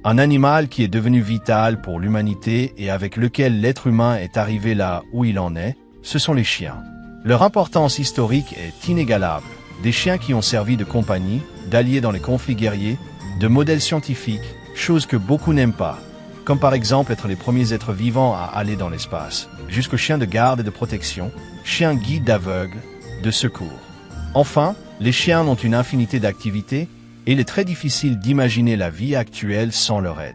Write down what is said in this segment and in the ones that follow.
Un animal qui est devenu vital pour l'humanité et avec lequel l'être humain est arrivé là où il en est, ce sont les chiens. Leur importance historique est inégalable. Des chiens qui ont servi de compagnie, d'alliés dans les conflits guerriers, de modèles scientifiques, chose que beaucoup n'aiment pas, comme par exemple être les premiers êtres vivants à aller dans l'espace, jusqu'aux chiens de garde et de protection, chiens guides d'aveugles, de secours. Enfin, les chiens ont une infinité d'activités, et il est très difficile d'imaginer la vie actuelle sans leur aide.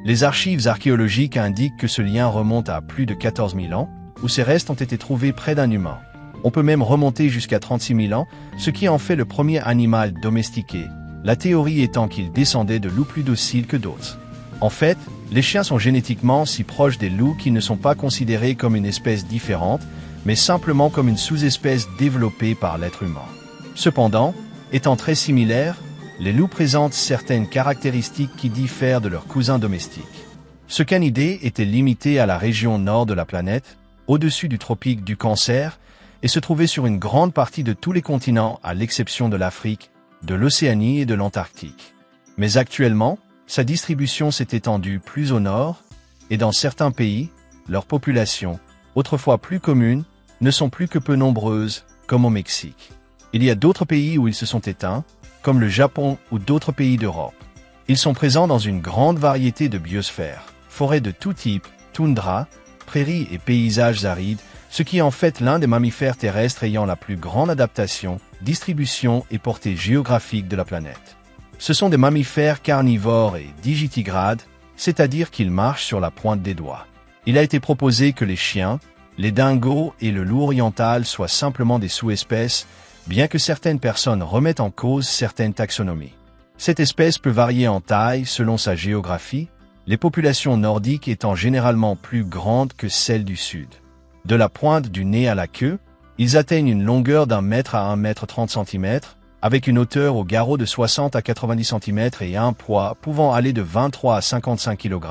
Les archives archéologiques indiquent que ce lien remonte à plus de 14 000 ans, où ces restes ont été trouvés près d'un humain. On peut même remonter jusqu'à 36 000 ans, ce qui en fait le premier animal domestiqué, la théorie étant qu'il descendait de loups plus dociles que d'autres. En fait, les chiens sont génétiquement si proches des loups qu'ils ne sont pas considérés comme une espèce différente, mais simplement comme une sous-espèce développée par l'être humain. Cependant, étant très similaires, les loups présentent certaines caractéristiques qui diffèrent de leurs cousins domestiques. Ce canidé était limité à la région nord de la planète, au-dessus du tropique du Cancer, et se trouvait sur une grande partie de tous les continents à l'exception de l'Afrique, de l'Océanie et de l'Antarctique. Mais actuellement, sa distribution s'est étendue plus au nord, et dans certains pays, leurs populations, autrefois plus communes, ne sont plus que peu nombreuses, comme au Mexique. Il y a d'autres pays où ils se sont éteints, comme le Japon ou d'autres pays d'Europe. Ils sont présents dans une grande variété de biosphères, forêts de tout type, toundra, prairies et paysages arides, ce qui est en fait l'un des mammifères terrestres ayant la plus grande adaptation, distribution et portée géographique de la planète. Ce sont des mammifères carnivores et digitigrades, c'est-à-dire qu'ils marchent sur la pointe des doigts. Il a été proposé que les chiens, les dingos et le loup oriental soient simplement des sous-espèces, bien que certaines personnes remettent en cause certaines taxonomies. Cette espèce peut varier en taille selon sa géographie, les populations nordiques étant généralement plus grandes que celles du sud. De la pointe du nez à la queue, ils atteignent une longueur d'1 mètre à 1 mètre 30 cm, avec une hauteur au garrot de 60 à 90 cm et un poids pouvant aller de 23 à 55 kg,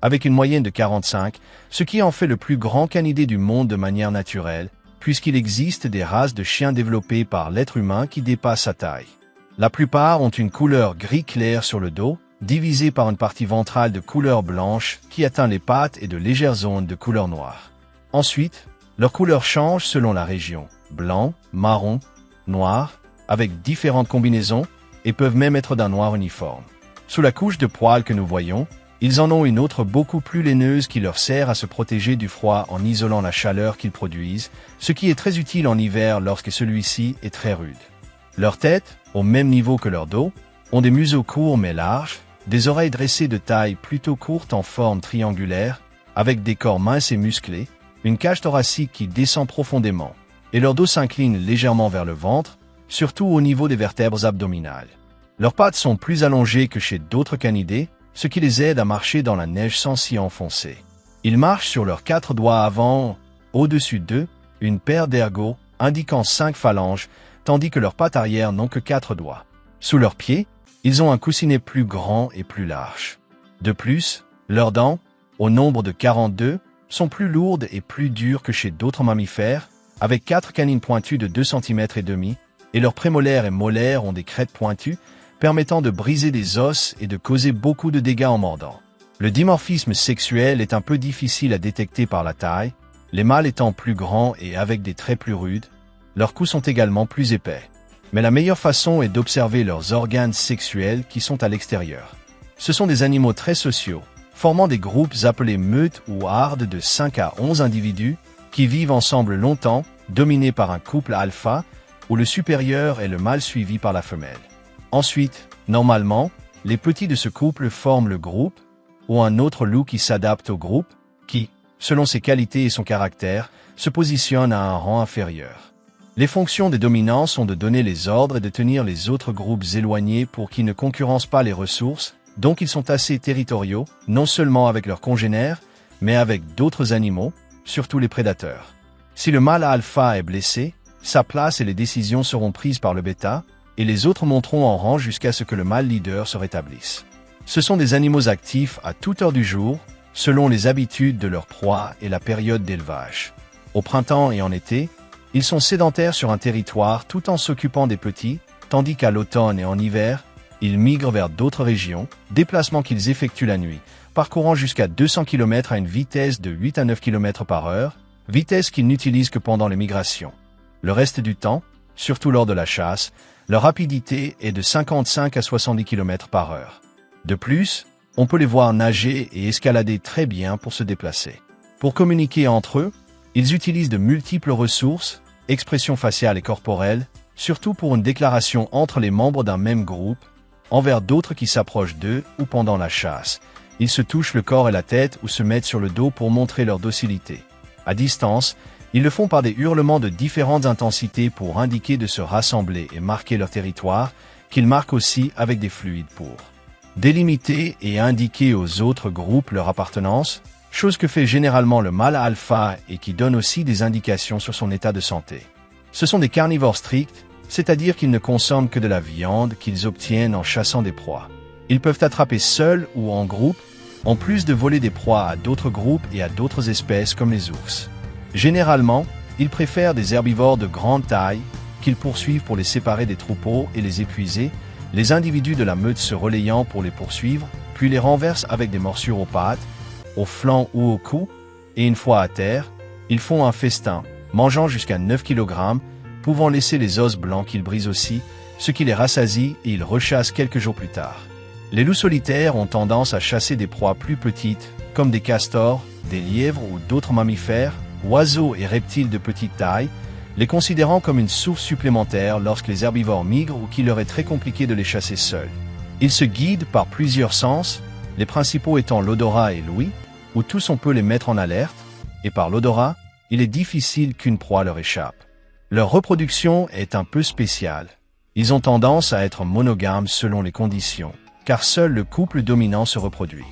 avec une moyenne de 45, ce qui en fait le plus grand canidé du monde de manière naturelle, puisqu'il existe des races de chiens développées par l'être humain qui dépassent sa taille. La plupart ont une couleur gris clair sur le dos, divisée par une partie ventrale de couleur blanche qui atteint les pattes et de légères zones de couleur noire. Ensuite, leur couleur change selon la région, blanc, marron, noir, avec différentes combinaisons, et peuvent même être d'un noir uniforme. Sous la couche de poils que nous voyons, ils en ont une autre beaucoup plus laineuse qui leur sert à se protéger du froid en isolant la chaleur qu'ils produisent, ce qui est très utile en hiver lorsque celui-ci est très rude. Leurs têtes, au même niveau que leur dos, ont des museaux courts mais larges, des oreilles dressées de taille plutôt courte en forme triangulaire, avec des corps minces et musclés, une cage thoracique qui descend profondément, et leur dos s'incline légèrement vers le ventre, surtout au niveau des vertèbres abdominales. Leurs pattes sont plus allongées que chez d'autres canidés, ce qui les aide à marcher dans la neige sans s'y enfoncer. Ils marchent sur leurs 4 doigts avant, au-dessus d'eux, une paire d'ergots indiquant 5 phalanges, tandis que leurs pattes arrière n'ont que 4 doigts. Sous leurs pieds, ils ont un coussinet plus grand et plus large. De plus, leurs dents, au nombre de 42, sont plus lourdes et plus dures que chez d'autres mammifères, avec 4 canines pointues de 2 cm et demi, et leurs prémolaires et molaires ont des crêtes pointues, permettant de briser des os et de causer beaucoup de dégâts en mordant. Le dimorphisme sexuel est un peu difficile à détecter par la taille, les mâles étant plus grands et avec des traits plus rudes, leurs coups sont également plus épais. Mais la meilleure façon est d'observer leurs organes sexuels qui sont à l'extérieur. Ce sont des animaux très sociaux, formant des groupes appelés meutes ou hardes de 5 à 11 individus qui vivent ensemble longtemps, dominés par un couple alpha, où le supérieur est le mâle suivi par la femelle. Ensuite, normalement, les petits de ce couple forment le groupe, ou un autre loup qui s'adapte au groupe, qui, selon ses qualités et son caractère, se positionne à un rang inférieur. Les fonctions des dominants sont de donner les ordres et de tenir les autres groupes éloignés pour qu'ils ne concurrencent pas les ressources, donc ils sont assez territoriaux, non seulement avec leurs congénères, mais avec d'autres animaux, surtout les prédateurs. Si le mâle alpha est blessé, sa place et les décisions seront prises par le bêta, et les autres monteront en rang jusqu'à ce que le mâle leader se rétablisse. Ce sont des animaux actifs à toute heure du jour, selon les habitudes de leur proie et la période d'élevage. Au printemps et en été, ils sont sédentaires sur un territoire tout en s'occupant des petits, tandis qu'à l'automne et en hiver, ils migrent vers d'autres régions, déplacements qu'ils effectuent la nuit, parcourant jusqu'à 200 km à une vitesse de 8 à 9 km par heure, vitesse qu'ils n'utilisent que pendant les migrations. Le reste du temps, surtout lors de la chasse, leur rapidité est de 55 à 70 km par heure. De plus, on peut les voir nager et escalader très bien pour se déplacer. Pour communiquer entre eux, ils utilisent de multiples ressources, expressions faciales et corporelles, surtout pour une déclaration entre les membres d'un même groupe, envers d'autres qui s'approchent d'eux ou pendant la chasse. Ils se touchent le corps et la tête ou se mettent sur le dos pour montrer leur docilité. À distance, ils le font par des hurlements de différentes intensités pour indiquer de se rassembler et marquer leur territoire, qu'ils marquent aussi avec des fluides pour délimiter et indiquer aux autres groupes leur appartenance, chose que fait généralement le mâle alpha et qui donne aussi des indications sur son état de santé. Ce sont des carnivores stricts, c'est-à-dire qu'ils ne consomment que de la viande qu'ils obtiennent en chassant des proies. Ils peuvent attraper seuls ou en groupe, en plus de voler des proies à d'autres groupes et à d'autres espèces comme les ours. Généralement, ils préfèrent des herbivores de grande taille, qu'ils poursuivent pour les séparer des troupeaux et les épuiser, les individus de la meute se relayant pour les poursuivre, puis les renversent avec des morsures aux pattes, aux flancs ou au cou, et une fois à terre, ils font un festin, mangeant jusqu'à 9 kg, pouvant laisser les os blancs qu'ils brisent aussi, ce qui les rassasie et ils rechassent quelques jours plus tard. Les loups solitaires ont tendance à chasser des proies plus petites, comme des castors, des lièvres ou d'autres mammifères, oiseaux et reptiles de petite taille, les considérant comme une source supplémentaire lorsque les herbivores migrent ou qu'il leur est très compliqué de les chasser seuls. Ils se guident par plusieurs sens, les principaux étant l'odorat et l'ouïe, où tous on peut les mettre en alerte, et par l'odorat, il est difficile qu'une proie leur échappe. Leur reproduction est un peu spéciale. Ils ont tendance à être monogames selon les conditions, car seul le couple dominant se reproduit.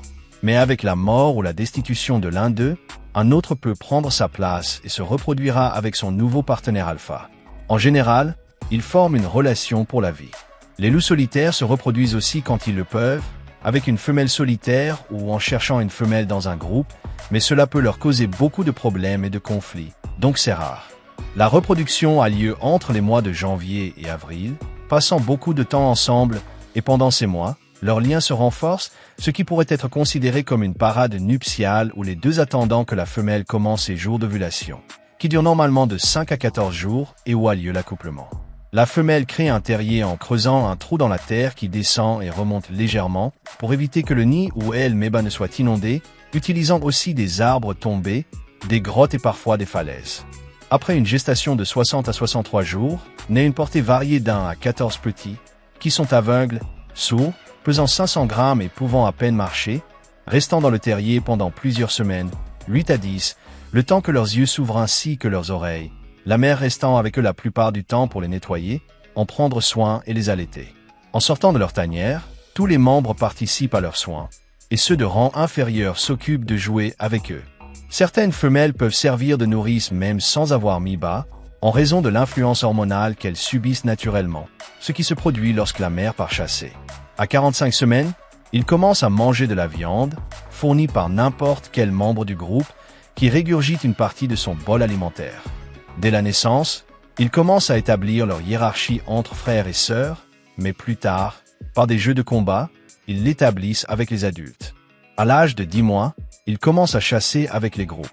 Mais avec la mort ou la destitution de l'un d'eux, un autre peut prendre sa place et se reproduira avec son nouveau partenaire alpha. En général, ils forment une relation pour la vie. Les loups solitaires se reproduisent aussi quand ils le peuvent, avec une femelle solitaire ou en cherchant une femelle dans un groupe, mais cela peut leur causer beaucoup de problèmes et de conflits, donc c'est rare. La reproduction a lieu entre les mois de janvier et avril, passant beaucoup de temps ensemble, et pendant ces mois, leur lien se renforce, ce qui pourrait être considéré comme une parade nuptiale où les deux attendant que la femelle commence ses jours d'ovulation, qui durent normalement de 5 à 14 jours et où a lieu l'accouplement. La femelle crée un terrier en creusant un trou dans la terre qui descend et remonte légèrement pour éviter que le nid où elle ne soit inondé, utilisant aussi des arbres tombés, des grottes et parfois des falaises. Après une gestation de 60 à 63 jours, naît une portée variée d'1 à 14 petits, qui sont aveugles, sourds, pesant 500 grammes et pouvant à peine marcher, restant dans le terrier pendant plusieurs semaines, 8 à 10, le temps que leurs yeux s'ouvrent ainsi que leurs oreilles, la mère restant avec eux la plupart du temps pour les nettoyer, en prendre soin et les allaiter. En sortant de leur tanière, tous les membres participent à leurs soins, et ceux de rang inférieur s'occupent de jouer avec eux. Certaines femelles peuvent servir de nourrice même sans avoir mis bas, en raison de l'influence hormonale qu'elles subissent naturellement, ce qui se produit lorsque la mère part chasser. À 45 semaines, ils commencent à manger de la viande, fournie par n'importe quel membre du groupe, qui régurgite une partie de son bol alimentaire. Dès la naissance, ils commencent à établir leur hiérarchie entre frères et sœurs, mais plus tard, par des jeux de combat, ils l'établissent avec les adultes. À l'âge de 10 mois, ils commencent à chasser avec les groupes.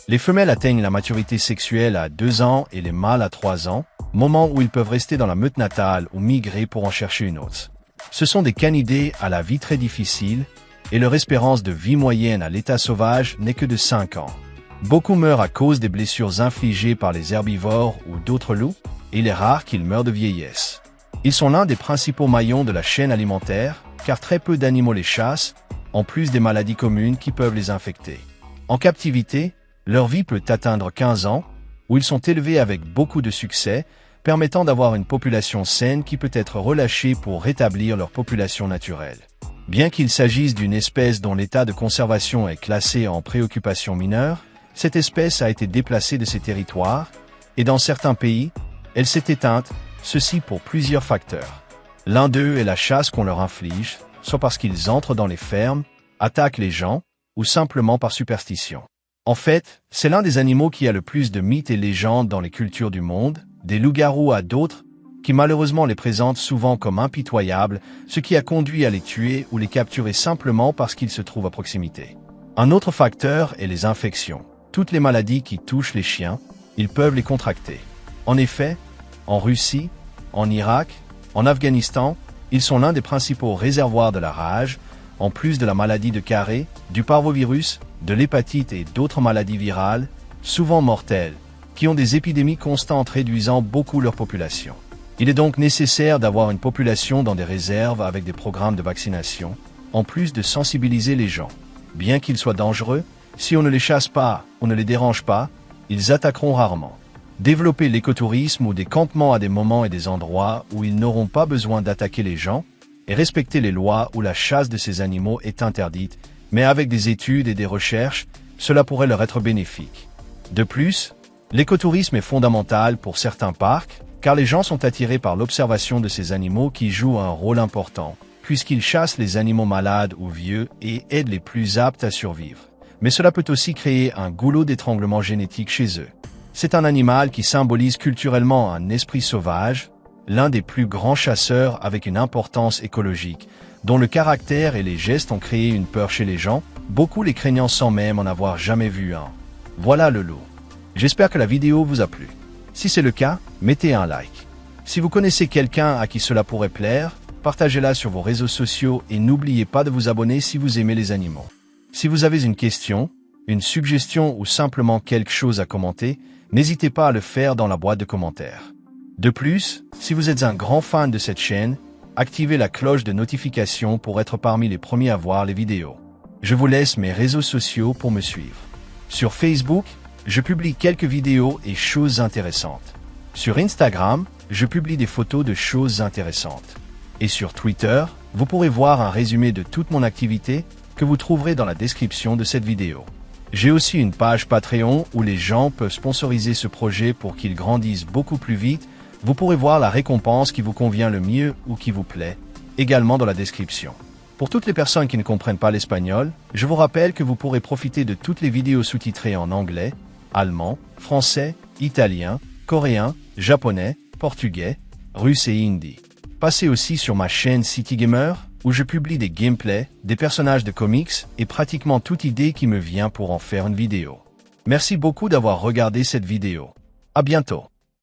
Les femelles atteignent la maturité sexuelle à 2 ans et les mâles à 3 ans, moment où ils peuvent rester dans la meute natale ou migrer pour en chercher une autre. Ce sont des canidés à la vie très difficile, et leur espérance de vie moyenne à l'état sauvage n'est que de 5 ans. Beaucoup meurent à cause des blessures infligées par les herbivores ou d'autres loups, et il est rare qu'ils meurent de vieillesse. Ils sont l'un des principaux maillons de la chaîne alimentaire, car très peu d'animaux les chassent, en plus des maladies communes qui peuvent les infecter. En captivité, leur vie peut atteindre 15 ans, où ils sont élevés avec beaucoup de succès, permettant d'avoir une population saine qui peut être relâchée pour rétablir leur population naturelle. Bien qu'il s'agisse d'une espèce dont l'état de conservation est classé en préoccupation mineure, cette espèce a été déplacée de ses territoires, et dans certains pays, elle s'est éteinte, ceci pour plusieurs facteurs. L'un d'eux est la chasse qu'on leur inflige, soit parce qu'ils entrent dans les fermes, attaquent les gens, ou simplement par superstition. En fait, c'est l'un des animaux qui a le plus de mythes et légendes dans les cultures du monde, des loups-garous à d'autres, qui malheureusement les présente souvent comme impitoyables, ce qui a conduit à les tuer ou les capturer simplement parce qu'ils se trouvent à proximité. Un autre facteur est les infections. Toutes les maladies qui touchent les chiens, ils peuvent les contracter. En effet, en Russie, en Irak, en Afghanistan, ils sont l'un des principaux réservoirs de la rage, en plus de la maladie de Carré, du parvovirus, de l'hépatite et d'autres maladies virales, souvent mortelles, qui ont des épidémies constantes réduisant beaucoup leur population. Il est donc nécessaire d'avoir une population dans des réserves avec des programmes de vaccination, en plus de sensibiliser les gens. Bien qu'ils soient dangereux, si on ne les chasse pas ou ne les dérange pas, ils attaqueront rarement. Développer l'écotourisme ou des campements à des moments et des endroits où ils n'auront pas besoin d'attaquer les gens et respecter les lois où la chasse de ces animaux est interdite, mais avec des études et des recherches, cela pourrait leur être bénéfique. De plus, l'écotourisme est fondamental pour certains parcs, car les gens sont attirés par l'observation de ces animaux qui jouent un rôle important, puisqu'ils chassent les animaux malades ou vieux et aident les plus aptes à survivre. Mais cela peut aussi créer un goulot d'étranglement génétique chez eux. C'est un animal qui symbolise culturellement un esprit sauvage, l'un des plus grands chasseurs avec une importance écologique, dont le caractère et les gestes ont créé une peur chez les gens, beaucoup les craignant sans même en avoir jamais vu un. Voilà le loup. J'espère que la vidéo vous a plu. Si c'est le cas, mettez un like. Si vous connaissez quelqu'un à qui cela pourrait plaire, partagez-la sur vos réseaux sociaux et n'oubliez pas de vous abonner si vous aimez les animaux. Si vous avez une question, une suggestion ou simplement quelque chose à commenter, n'hésitez pas à le faire dans la boîte de commentaires. De plus, si vous êtes un grand fan de cette chaîne, activez la cloche de notification pour être parmi les premiers à voir les vidéos. Je vous laisse mes réseaux sociaux pour me suivre. Sur Facebook, je publie quelques vidéos et choses intéressantes. Sur Instagram, je publie des photos de choses intéressantes. Et sur Twitter, vous pourrez voir un résumé de toute mon activité que vous trouverez dans la description de cette vidéo. J'ai aussi une page Patreon où les gens peuvent sponsoriser ce projet pour qu'il grandisse beaucoup plus vite. Vous pourrez voir la récompense qui vous convient le mieux ou qui vous plaît, également dans la description. Pour toutes les personnes qui ne comprennent pas l'espagnol, je vous rappelle que vous pourrez profiter de toutes les vidéos sous-titrées en anglais, allemand, français, italien, coréen, japonais, portugais, russe et hindi. Passez aussi sur ma chaîne City Gamer, où je publie des gameplays, des personnages de comics et pratiquement toute idée qui me vient pour en faire une vidéo. Merci beaucoup d'avoir regardé cette vidéo. À bientôt.